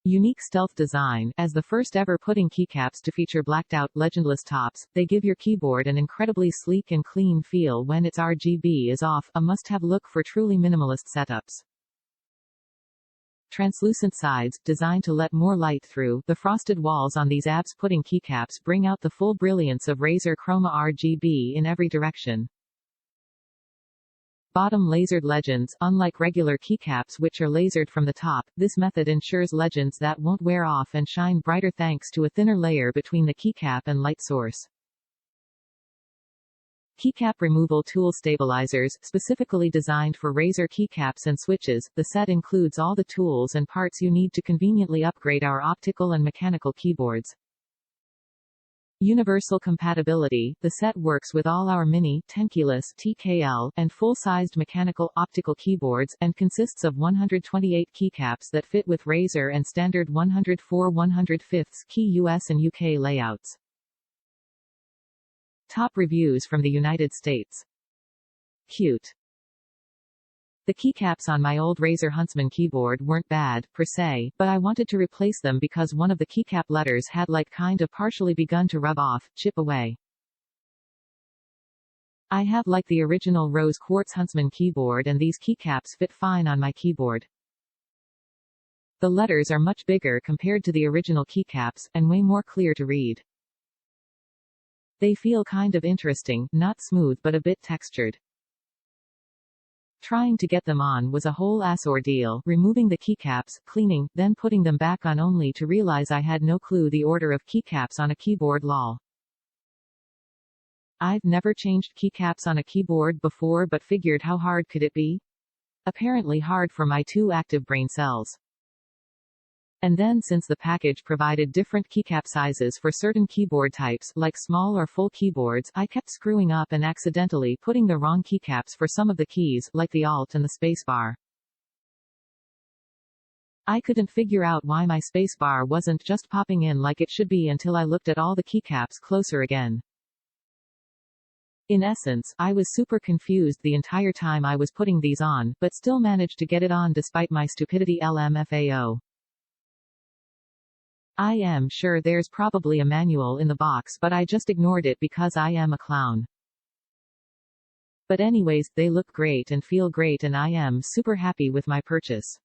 Unique stealth design. As the first ever pudding keycaps to feature blacked-out, legendless tops, they give your keyboard an incredibly sleek and clean feel when its RGB is off, a must-have look for truly minimalist setups. Translucent sides, designed to let more light through. The frosted walls on these abs pudding keycaps bring out the full brilliance of Razer Chroma RGB in every direction. Bottom lasered legends. Unlike regular keycaps which are lasered from the top, this method ensures legends that won't wear off and shine brighter thanks to a thinner layer between the keycap and light source. Keycap Removal Tool Stabilizers, specifically designed for Razer keycaps and switches. The set includes all the tools and parts you need to conveniently upgrade our optical and mechanical keyboards. Universal compatibility. The set works with all our mini, tenkeyless (TKL) and full-sized mechanical, optical keyboards, and consists of 128 keycaps that fit with Razer and standard 104/105 key US and UK layouts. Top reviews from the United States. Cute. The keycaps on my old Razer Huntsman keyboard weren't bad, per se, but I wanted to replace them because one of the keycap letters had kind of partially begun to rub off, chip away. I have the original rose quartz Huntsman keyboard and these keycaps fit fine on my keyboard. The letters are much bigger compared to the original keycaps, and way more clear to read. They feel kind of interesting, not smooth but a bit textured. Trying to get them on was a whole ass ordeal, removing the keycaps, cleaning, then putting them back on only to realize I had no clue the order of keycaps on a keyboard lol. I've never changed keycaps on a keyboard before but figured how hard could it be? Apparently hard for my two active brain cells. And then since the package provided different keycap sizes for certain keyboard types, like small or full keyboards, I kept screwing up and accidentally putting the wrong keycaps for some of the keys, like the Alt and the spacebar. I couldn't figure out why my spacebar wasn't just popping in like it should be until I looked at all the keycaps closer again. In essence, I was super confused the entire time I was putting these on, but still managed to get it on despite my stupidity LMFAO. I am sure there's probably a manual in the box but I just ignored it because I am a clown. But anyways, they look great and feel great and I am super happy with my purchase.